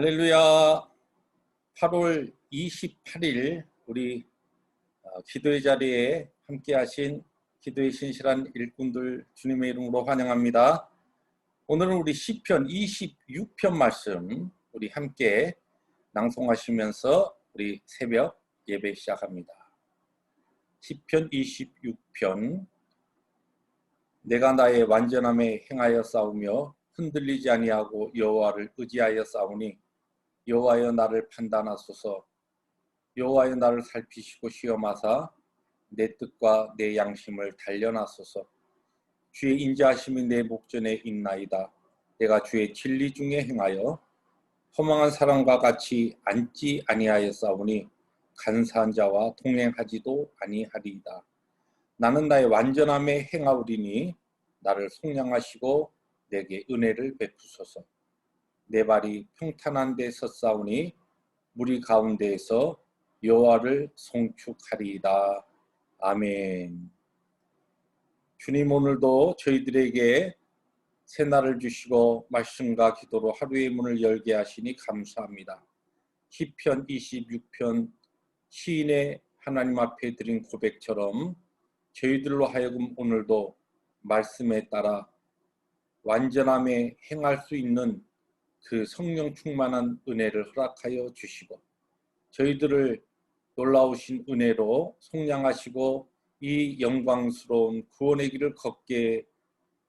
할렐루야. 8월 28일 우리 기도의 자리에 함께 하신 기도의 신실한 일꾼들 주님의 이름으로 환영합니다. 오늘은 우리 시편 26편 말씀 우리 함께 낭송하시면서 우리 새벽 예배 시작합니다. 시편 26편. 내가 나의 완전함에 행하여 싸우며 흔들리지 아니하고 여호와를 의지하여 싸우니 여호와여 나를 판단하소서. 여호와여 나를 살피시고 시험하사 내 뜻과 내 양심을 단련하소서. 주의 인자하심이 내 목전에 있나이다. 내가 주의 진리 중에 행하여 허망한 사람과 같이 앉지 아니하여 싸우니 간사한 자와 동행하지도 아니하리이다. 나는 나의 완전함에 행하오리니 나를 속량하시고 내게 은혜를 베푸소서. 내 발이 평탄한 데 섰사오니 무리 가운데에서 여호와를 송축하리이다. 아멘. 주님, 오늘도 저희들에게 새날을 주시고 말씀과 기도로 하루의 문을 열게 하시니 감사합니다. 시편 26편 시인의 하나님 앞에 드린 고백처럼 저희들로 하여금 오늘도 말씀에 따라 완전함에 행할 수 있는 그 성령 충만한 은혜를 허락하여 주시고 저희들을 놀라우신 은혜로 속량하시고 이 영광스러운 구원의 길을 걷게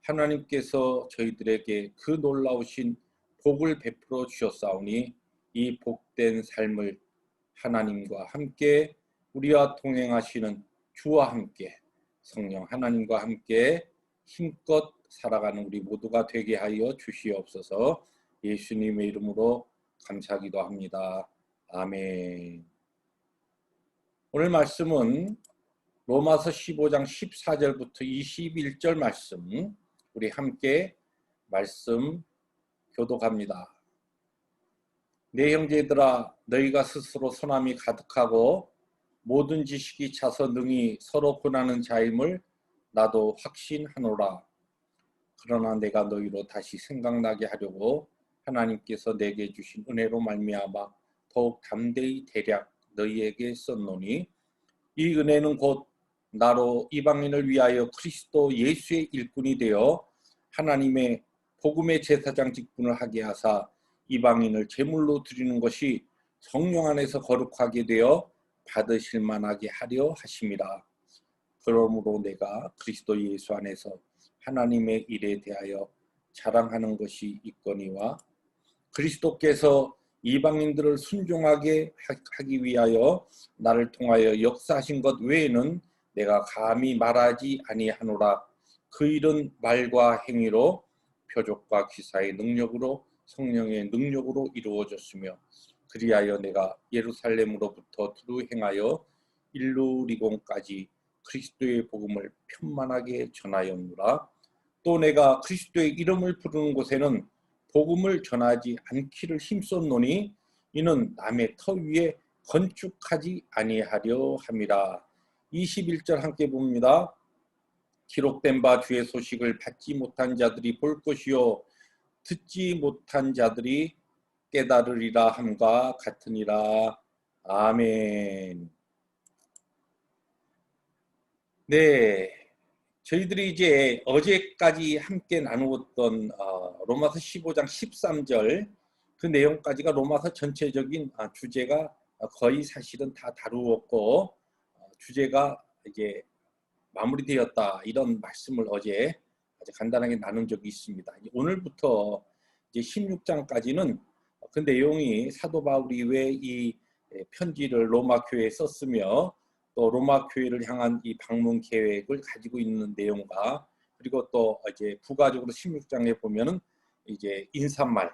하나님께서 저희들에게 그 놀라우신 복을 베풀어 주셨사오니 이 복된 삶을 하나님과 함께 우리와 동행하시는 주와 함께 성령 하나님과 함께 힘껏 살아가는 우리 모두가 되게 하여 주시옵소서. 예수님의 이름으로 감사하기도 합니다. 아멘. 오늘 말씀은 로마서 15장 14절부터 21절 말씀 우리 함께 말씀 교독합니다. 내 형제들아, 너희가 스스로 선함이 가득하고 모든 지식이 차서 능히 서로 권하는 자임을 나도 확신하노라. 그러나 내가 너희로 다시 생각나게 하려고 하나님께서 내게 주신 은혜로 말미암아 더욱 담대히 대략 너희에게 썼노니 이 은혜는 곧 나로 이방인을 위하여 그리스도 예수의 일꾼이 되어 하나님의 복음의 제사장 직분을 하게 하사 이방인을 제물로 드리는 것이 성령 안에서 거룩하게 되어 받으실 만하게 하려 하심이라. 그러므로 내가 그리스도 예수 안에서 하나님의 일에 대하여 자랑하는 것이 있거니와 그리스도께서 이방인들을 순종하게 하기 위하여 나를 통하여 역사하신 것 외에는 내가 감히 말하지 아니하노라. 그 일은 말과 행위로 표적과 기사의 능력으로 성령의 능력으로 이루어졌으며 그리하여 내가 예루살렘으로부터 두루 행하여 일루리곤까지 그리스도의 복음을 편만하게 전하였노라. 또 내가 그리스도의 이름을 부르는 곳에는 복음을 전하지 않기를 힘썼노니 이는 남의 터 위에 건축하지 아니하려 함이라. 21절 함께 봅니다. 기록된 바 주의 소식을 받지 못한 자들이 볼 것이요 듣지 못한 자들이 깨달으리라 함과 같으니라. 아멘. 네, 저희들이 이제 어제까지 함께 나누었던 로마서 15장 13절 그 내용까지가 로마서 전체적인 주제가 거의 사실은 다 다루었고 주제가 이제 마무리되었다 이런 말씀을 어제 아주 간단하게 나눈 적이 있습니다. 오늘부터 이제 16장까지는 그 내용이 사도 바울이 왜 이 편지를 로마 교회에 썼으며 또 로마 교회를 향한 이 방문 계획을 가지고 있는 내용과 그리고 또 이제 부가적으로 16장에 보면은 이제 인사말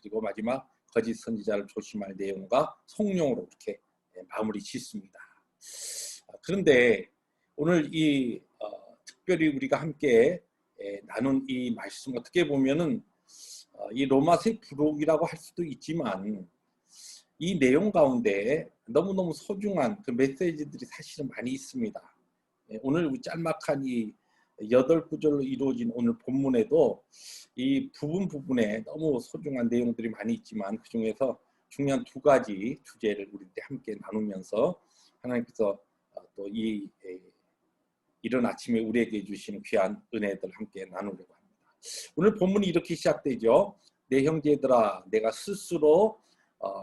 그리고 마지막 거짓 선지자를 조심할 내용과 성령으로 이렇게 마무리 짓습니다. 그런데 오늘 이 특별히 우리가 함께 나눈 이 말씀 어떻게 보면은 이 로마서의 부록이라고 할 수도 있지만 이 내용 가운데 너무너무 소중한 그 메시지들이 사실은 많이 있습니다. 오늘 짤막한 이 8구절로 이루어진 오늘 본문에도 이 부분에 너무 소중한 내용들이 많이 있지만 그 중에서 중요한 2가지 주제를 우리들이 함께 나누면서 하나님께서 또 이른 아침에 우리에게 주시는 귀한 은혜들 함께 나누려고 합니다. 오늘 본문이 이렇게 시작되죠. 내 형제들아, 내가 스스로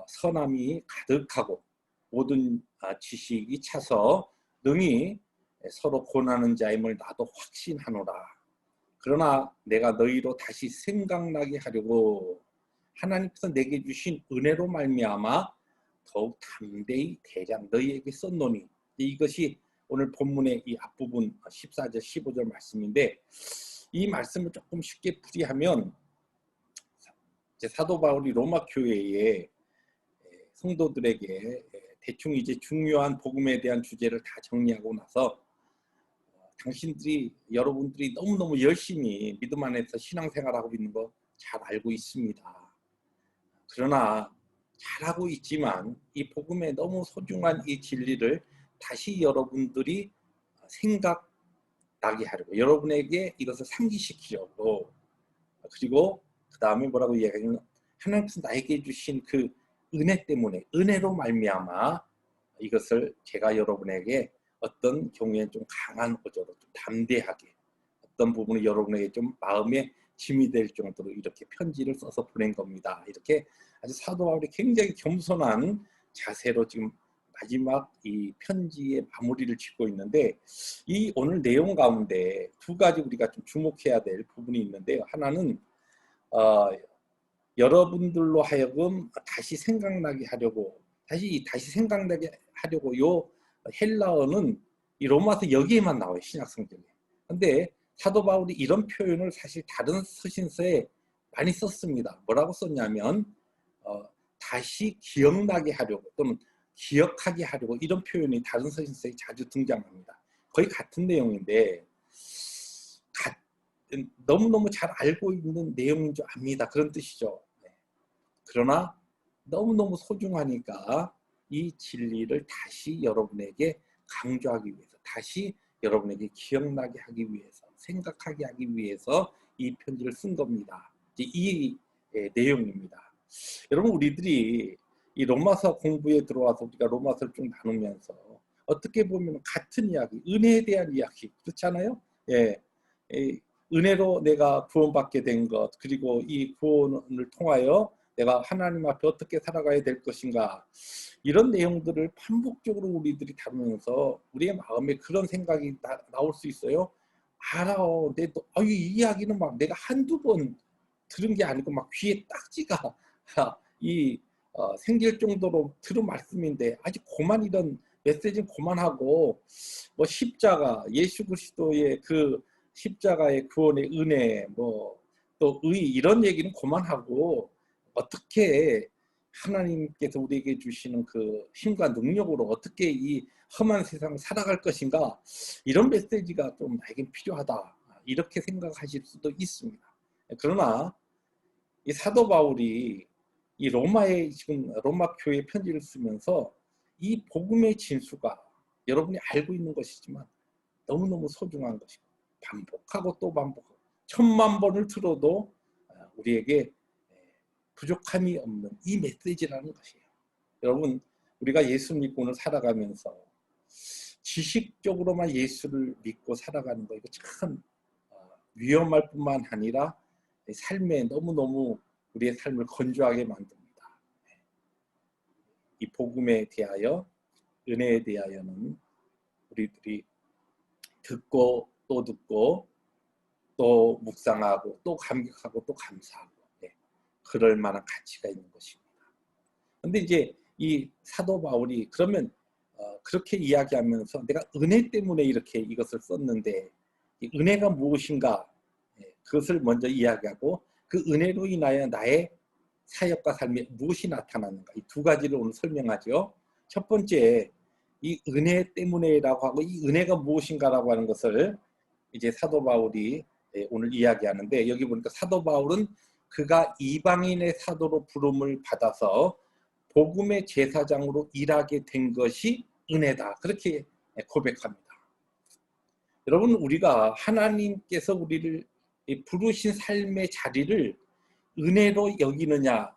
선함이 가득하고 모든 지식이 차서 능히 서로 고난하는 자임을 나도 확신하노라. 그러나 내가 너희로 다시 생각나게 하려고 하나님께서 내게 주신 은혜로 말미암아 더욱 담대히 대장 너희에게 썼노니. 이것이 오늘 본문의 이 앞부분 14절 15절 말씀인데, 이 말씀을 조금 쉽게 풀이하면 사도 바울이 로마 교회의 성도들에게 대충 이제 중요한 복음에 대한 주제를 다 정리하고 나서 여러분들이 너무너무 열심히 믿음 안에서 신앙생활하고 있는 거 잘 알고 있습니다. 그러나 잘하고 있지만 이 복음에 너무 소중한 이 진리를 다시 여러분들이 생각나게 하려고, 여러분에게 이것을 상기시키려고, 그리고 그 다음에 뭐라고 이야기하냐면 하나님께서 나에게 주신 그 은혜 때문에, 은혜로 말미암아 이것을 제가 여러분에게 어떤 경우에 좀 강한 어조로 좀 담대하게, 어떤 부분이 여러분에게 좀 마음에 짐이 될 정도로 이렇게 편지를 써서 보낸 겁니다. 이렇게 아주 사도 바울이 굉장히 겸손한 자세로 지금 마지막 이 편지의 마무리를 짓고 있는데, 이 오늘 내용 가운데 2가지 우리가 좀 주목해야 될 부분이 있는데요. 하나는 여러분들로 하여금 다시 생각나게 하려고, 다시 생각나게 하려고, 요 헬라어는 이 로마서 여기에만 나와요, 신약 성경에. 근데 사도 바울이 이런 표현을 사실 다른 서신서에 많이 썼습니다. 뭐라고 썼냐면 다시 기억나게 하려고 또는 기억하게 하려고, 이런 표현이 다른 서신서에 자주 등장합니다. 거의 같은 내용인데 너무너무 잘 알고 있는 내용인 줄 압니다. 그런 뜻이죠. 그러나 너무너무 소중하니까 이 진리를 다시 여러분에게 강조하기 위해서, 다시 여러분에게 기억나게 하기 위해서, 생각하게 하기 위해서 이 편지를 쓴 겁니다. 이 내용입니다. 여러분, 우리들이 이 로마서 공부에 들어와서 우리가 로마서를 쭉 나누면서 어떻게 보면 같은 이야기, 은혜에 대한 이야기, 그렇잖아요? 예, 은혜로 내가 구원받게 된 것, 그리고 이 구원을 통하여 내가 하나님 앞에 어떻게 살아가야 될 것인가, 이런 내용들을 반복적으로 우리들이 다루면서 우리의 마음에 그런 생각이 나올 수 있어요. 알아. 이 이야기는 막 내가 한두 번 들은 게 아니고 막 귀에 딱지가 생길 정도로 들은 말씀인데, 아직 고만 이런 메시지는 고만하고, 뭐 십자가, 예수 그리스도의 그 십자가의 구원의 은혜, 뭐 또 의, 이런 얘기는 고만하고, 어떻게 하나님께서 우리에게 주시는 그 힘과 능력으로 어떻게 이 험한 세상을 살아갈 것인가, 이런 메시지가 좀 나에겐 필요하다, 이렇게 생각하실 수도 있습니다. 그러나 이 사도 바울이 이 지금 로마 교회 편지를 쓰면서 이 복음의 진수가 여러분이 알고 있는 것이지만 너무너무 소중한 것이고, 반복하고 또 반복하고 1000만 번을 들어도 우리에게 부족함이 없는 이 메시지라는 것이에요. 여러분, 우리가 예수 믿고 오늘 살아가면서 지식적으로만 예수를 믿고 살아가는 거, 이거 참 위험할 뿐만 아니라 삶에 너무너무 우리의 삶을 건조하게 만듭니다. 이 복음에 대하여, 은혜에 대하여는 우리들이 듣고 또 듣고 또 묵상하고 또 감격하고 또 감사하고, 그럴 만한 가치가 있는 것입니다. 근데 이제 이 사도 바울이 그러면 그렇게 이야기하면서 내가 은혜 때문에 이렇게 이것을 썼는데, 이 은혜가 무엇인가, 그것을 먼저 이야기하고 그 은혜로 인하여 나의 사역과 삶에 무엇이 나타나는가, 이 2가지를 오늘 설명하죠. 첫 번째, 이 은혜 때문에라고 하고 이 은혜가 무엇인가라고 하는 것을 이제 사도 바울이 오늘 이야기하는데, 여기 보니까 사도 바울은 그가 이방인의 사도로 부름을 받아서 복음의 제사장으로 일하게 된 것이 은혜다, 그렇게 고백합니다. 여러분, 우리가 하나님께서 우리를 이 부르신 삶의 자리를 은혜로 여기느냐,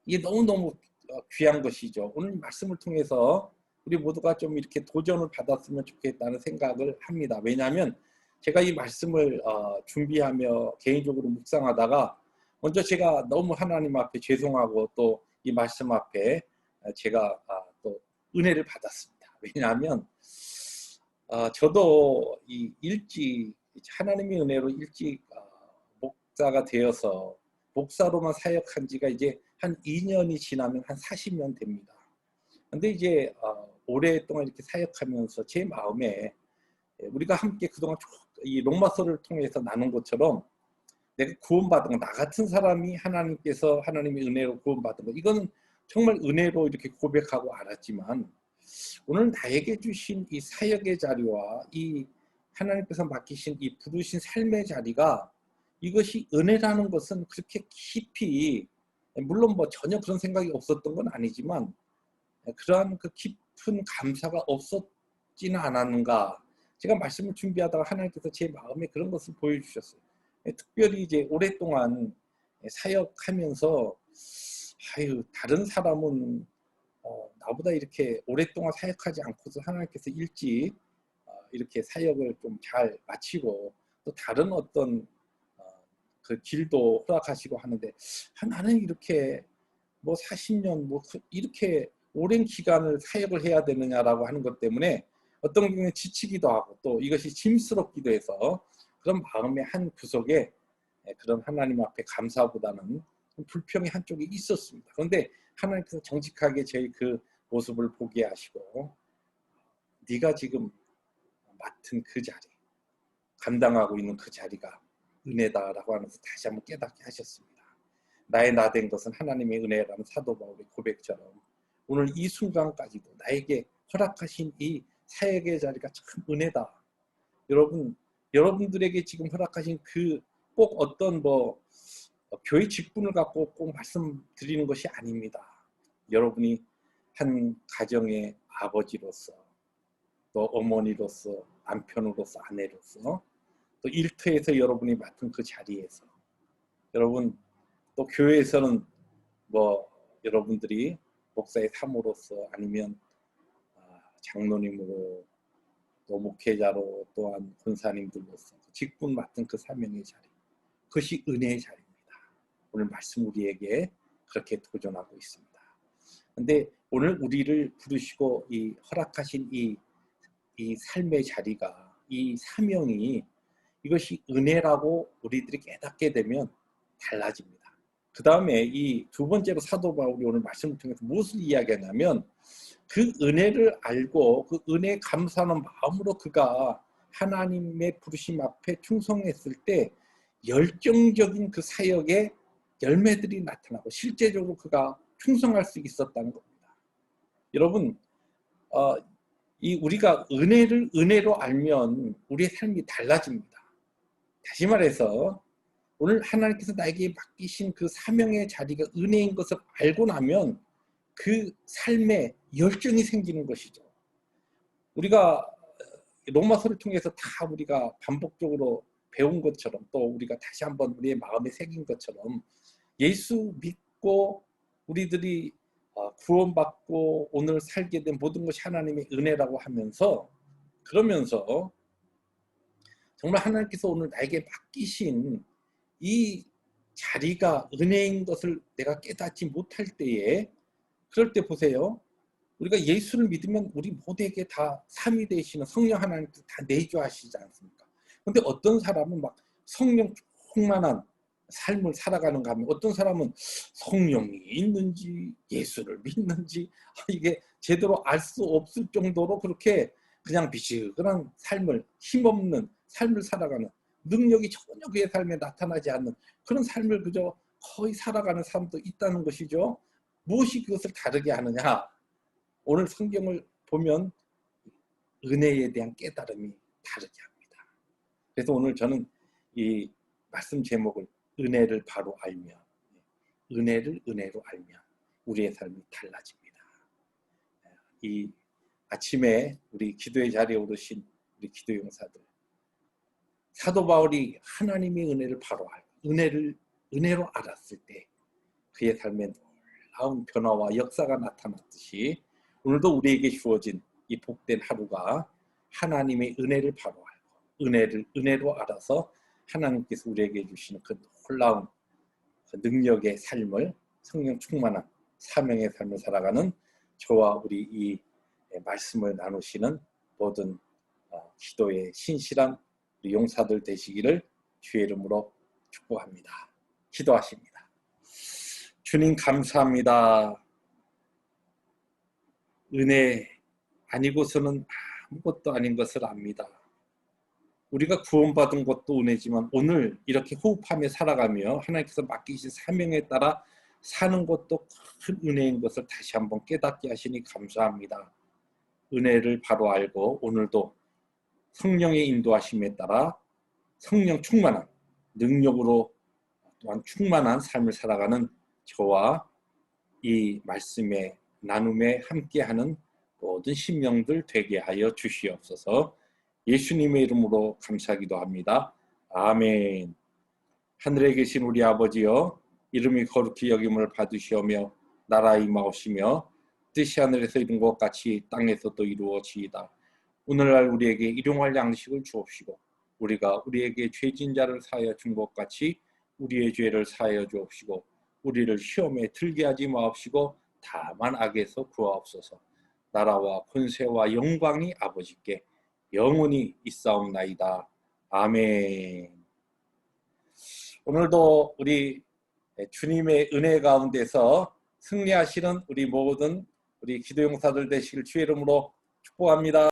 이게 너무너무 귀한 것이죠. 오늘 말씀을 통해서 우리 모두가 좀 이렇게 도전을 받았으면 좋겠다는 생각을 합니다. 왜냐하면 제가 이 말씀을 준비하며 개인적으로 묵상하다가 먼저 제가 너무 하나님 앞에 죄송하고 또 이 말씀 앞에 제가 또 은혜를 받았습니다. 왜냐하면 저도 이 일찍 하나님의 은혜로 일찍 목사가 되어서 목사로만 사역한 지가 이제 한 2년이 지나면 한 40년 됩니다. 근데 이제 오랫동안 이렇게 사역하면서 제 마음에 우리가 함께 그동안 이 로마서를 통해서 나눈 것처럼 내가 구원받은 거, 나 같은 사람이 하나님께서 하나님의 은혜로 구원받은 거, 이거는 정말 은혜로 이렇게 고백하고 알았지만 오늘 나에게 주신 이 사역의 자리와 이 하나님께서 맡기신 이 부르신 삶의 자리가 이것이 은혜라는 것은 그렇게 깊이, 물론 뭐 전혀 그런 생각이 없었던 건 아니지만 그러한 그 깊은 감사가 없었지는 않았는가. 제가 말씀을 준비하다가 하나님께서 제 마음에 그런 것을 보여주셨어요. 특별히 이제 오랫동안 사역하면서 다른 사람은 나보다 이렇게 오랫동안 사역하지 않고서 하나님께서 일찍 이렇게 사역을 좀 잘 마치고 또 다른 어떤 그 길도 허락하시고 하는데 나는 이렇게 뭐 40년 뭐 이렇게 오랜 기간을 사역을 해야 되느냐라고 하는 것 때문에 어떤 경우는 지치기도 하고 또 이것이 짐스럽기도 해서 그런 마음의 한 구석에 그런 하나님 앞에 감사보다는 불평이 한쪽에 있었습니다. 그런데 하나님께서 정직하게 저희 그 모습을 보게 하시고 네가 지금 맡은 그 자리, 감당하고 있는 그 자리가 은혜다라고 하면서 다시 한번 깨닫게 하셨습니다. 나의 나 된 것은 하나님의 은혜라는 사도 바울의 고백처럼 오늘 이 순간까지도 나에게 허락하신 이 사역의 자리가 참 은혜다. 여러분들에게 지금 허락하신 그 꼭 어떤 뭐 교회 직분을 갖고 꼭 말씀드리는 것이 아닙니다. 여러분이 한 가정의 아버지로서 또 어머니로서 남편으로서 아내로서 또 일터에서 여러분이 맡은 그 자리에서 여러분 또 교회에서는 뭐 여러분들이 목사의 사모로서 아니면 장로님으로 또 목회자로 또한 권사님들로서 직분 맡은 그 사명의 자리, 그것이 은혜의 자리입니다. 오늘 말씀 우리에게 그렇게 도전하고 있습니다. 그런데 오늘 우리를 부르시고 이 허락하신 이 삶의 자리가, 이 사명이 이것이 은혜라고 우리들이 깨닫게 되면 달라집니다. 그 다음에 이 두 번째로 사도 바울이 오늘 말씀을 통해서 무엇을 이야기하냐면 그 은혜를 알고 그 은혜에 감사하는 마음으로 그가 하나님의 부르심 앞에 충성했을 때 열정적인 그 사역의 열매들이 나타나고 실제적으로 그가 충성할 수 있었다는 겁니다. 여러분, 이 우리가 은혜를 은혜로 알면 우리의 삶이 달라집니다. 다시 말해서 오늘 하나님께서 나에게 맡기신 그 사명의 자리가 은혜인 것을 알고 나면 그 삶에 열정이 생기는 것이죠. 우리가 로마서를 통해서 다 우리가 반복적으로 배운 것처럼 또 우리가 다시 한번 우리의 마음에 새긴 것처럼 예수 믿고 우리들이 구원받고 오늘 살게 된 모든 것이 하나님의 은혜라고 하면서 그러면서 정말 하나님께서 오늘 나에게 맡기신 이 자리가 은혜인 것을 내가 깨닫지 못할 때에 그럴 때 보세요. 우리가 예수를 믿으면 우리 모두에게 다 삼위 되시는 성령 하나님께서 다 내주하시지 않습니까? 그런데 어떤 사람은 막 성령 충만한 삶을 살아가는가 하면 어떤 사람은 성령이 있는지 예수를 믿는지 이게 제대로 알 수 없을 정도로 그렇게 그냥 미지근한 삶을 힘없는 삶을 살아가는 능력이 전혀 그의 삶에 나타나지 않는 그런 삶을 그저 거의 살아가는 사람도 있다는 것이죠. 무엇이 그것을 다르게 하느냐? 오늘 성경을 보면 은혜에 대한 깨달음이 다르게 합니다. 그래서 오늘 저는 이 말씀 제목을 은혜를 바로 알면, 은혜를 은혜로 알면 우리의 삶이 달라집니다. 이 아침에 우리 기도의 자리에 오르신 우리 기도 용사들, 사도 바울이 하나님의 은혜를 바로 알고 은혜로 알았을 때 그의 삶에 놀라운 변화와 역사가 나타났듯이 오늘도 우리에게 주어진 이 복된 하루가 하나님의 은혜를 바로 알고 은혜로 알아서 하나님께서 우리에게 주시는 그 놀라운 그 능력의 삶을 성령 충만한 사명의 삶을 살아가는 저와 우리 이 말씀을 나누시는 모든 기도의 신실한 우리 용사들 되시기를 주의 이름으로 축복합니다. 기도하십니다. 주님 감사합니다. 은혜 아니고서는 아무것도 아닌 것을 압니다. 우리가 구원받은 것도 은혜지만 오늘 이렇게 호흡하며 살아가며 하나님께서 맡기신 사명에 따라 사는 것도 큰 은혜인 것을 다시 한번 깨닫게 하시니 감사합니다. 은혜를 바로 알고 오늘도 성령의 인도하심에 따라 성령 충만한 능력으로 또한 충만한 삶을 살아가는 저와 이 말씀의 나눔에 함께하는 모든 심령들 되게 하여 주시옵소서. 예수님의 이름으로 감사하기도 합니다. 아멘. 하늘에 계신 우리 아버지여, 이름이 거룩히 여김을 받으시오며 나라 임하옵시며 뜻이 하늘에서 이룬 것 같이 땅에서도 이루어지이다. 오늘날 우리에게 일용할 양식을 주옵시고 우리가 우리에게 죄진 자를 사하여 준 것 같이 우리의 죄를 사하여 주옵시고 우리를 시험에 들게 하지 마옵시고 다만 악에서 구하옵소서. 나라와 권세와 영광이 아버지께 영원히 있사옵나이다. 아멘. 오늘도 우리 주님의 은혜 가운데서 승리하시는 우리 모든 우리 기도용사들 되시길 주의 이름으로 축복합니다.